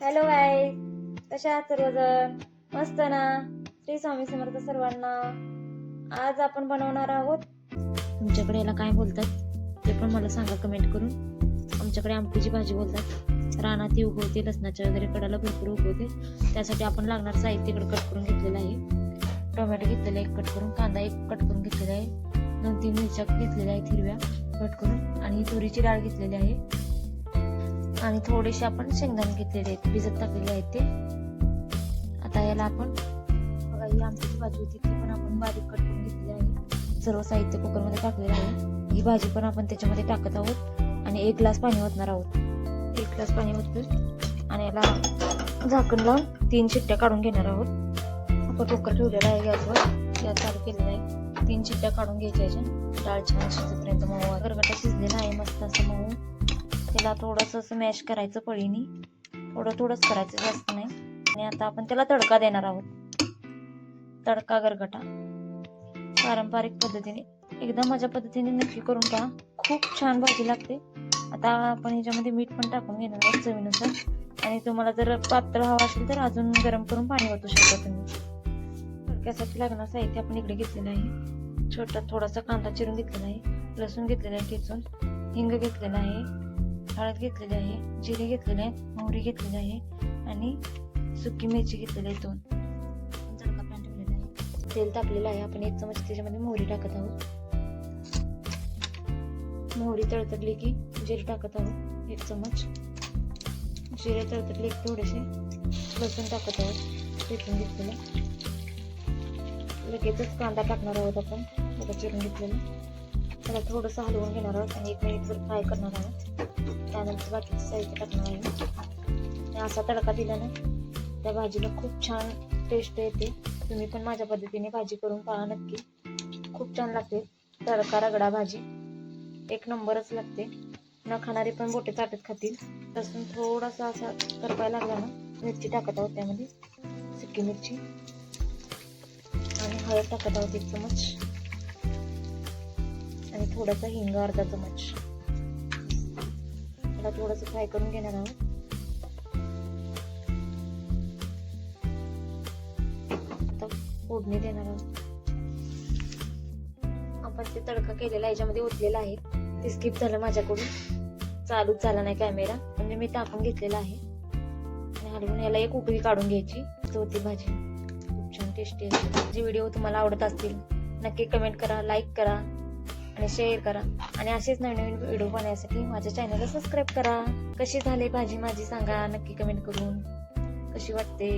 Hello guys, कशा आहात सर्वजण? मस्त ना? श्री स्वामी समर्थ सर्वांना. आज आपण बनवणार आहोत, तुमच्याकडे याला काय बोलतात ते पण मला सांगा कमेंट करून. आमच्याकडे आमटीची भाजी बोलतात. रानात ती उगवते, लसणाच्या वगैरे कडाला भरपूर उगवते. त्यासाठी आपण लागणार साहित्य इकडे कट करून घेतलेलं आहे. टोमॅटो घेतलेला एक कट करून, कांदा एक कट करून घेतलेला आहे, 2-3 मिरच्या घेतलेल्या आहेत हिरव्या कट करून, आणि तुरीची डाळ घेतलेली आहे, आणि थोडेसे आपण शेंगदाणे घेतलेले आहेत, भिजत टाकलेले आहेत ते. आता याला आपण बघा, ही आमटीची भाजी होती ती पण आपण बारीक कट करून घेतलेली आहे. सर्व साहित्य कुकरमध्ये टाकलेलं आहे. ही भाजी पण आपण त्याच्यामध्ये टाकत आहोत आणि 1 ग्लास पाणी ओतणार आहोत. 1 ग्लास पाणी ओतलं आणि याला झाकण लावून 3 शिट्ट्या काढून घेणार आहोत. आपण कुकर ठेवलेला आहे गॅसवर, गॅस चालू केलेला आहे. 3 शिट्ट्या काढून घ्यायच्या याच्या. डाळ छान शिजेपर्यंत मऊ गरगटा शिजलेला आहे, मस्त असं मऊ. त्याला थोडंसं असं मॅश करायचं पळीनी, थोडंच करायचं, जास्त नाही. आणि आता आपण त्याला तडका देणार आहोत. तडका गरगटा पारंपरिक पद्धतीने, एकदम माझ्या पद्धतीने नक्की करून पहा, खूप छान भाजी लागते. आता आपण ह्याच्यामध्ये मीठ पण टाकून घेणार आहोत चवीनुसार, आणि तुम्हाला जर पातळ हवा असेल तर अजून गरम करून पाणी ओतू शकता तुम्ही. तडक्यासाठी लागणार साहित्य आपण इकडे घेतलेलं आहे. छोटा थोडासा कांदा चिरून घेतलेला आहे, लसूण घेतलेला आहे ठेचून, हिंग घेतलेला आहे, हळद घेतलेली आहे, जिरे घेतलेले आहेत, मोहरी घेतलेली आहे, आणि सुकी मिरची घेतलेली आहे 2. तडका पॅन ठेवलेला आहे, तेल तापलेलं आहे. आपण 1 चमच त्याच्यामध्ये मोहरी टाकत आहोत. मोहरी तडतडली की जिरे टाकत आहोत 1 चमच. जिरे तडतडले की थोडेसे लसूण टाकत आहोत ठेचून घेतलेलं. लगेचच कांदा टाकणार आहोत आपण, आता चिरून घेतलेलं. त्याला थोडंसं हलवून घेणार आहोत आणि 1 मिनिट फ्राय करणार आहोत. त्यानंतर बाकीचं साहित्य टाकणार आहे. आणि असा तडका दिला ना, त्या भाजीला खूप छान टेस्ट येते. तुम्ही पण माझ्या पद्धतीने भाजी करून पहा नक्की, खूप छान लागते. तडका रगडा भाजी 1 नंबरच लागते. न खाणारे पण बोटे चाटत खातील. लसूण थोडासा असा करपायला लागला ना, मिरची टाकत आहोत त्यामध्ये, सुकी मिरची, आणि हळद टाकत आहोत 1 चमच, आणि थोडासा हिंग अर्धा चमच. त्याला थोडंसं फ्राय करून घेणार आहोत. आता फोडणी देणार आहोत. आपण ते तडका केलेला याच्यामध्ये ओतलेला आहे. ते स्किप झालं माझ्याकडून, चालूच झाला नाही कॅमेरा, म्हणजे मी टाकून घेतलेला आहे. आणि हलवून याला एक उकळी काढून घ्यायची. होती भाजी खूप छान टेस्टी असते. माझे व्हिडिओ तुम्हाला आवडत असतील नक्की कमेंट करा, लाईक करा आणि शेअर करा. आणि असेच नवीन व्हिडिओ बनवण्यासाठी माझ्या चॅनलला सबस्क्राईब करा. कशी झाली भाजी माझी सांगा नक्की कमेंट करून, कशी वाटते.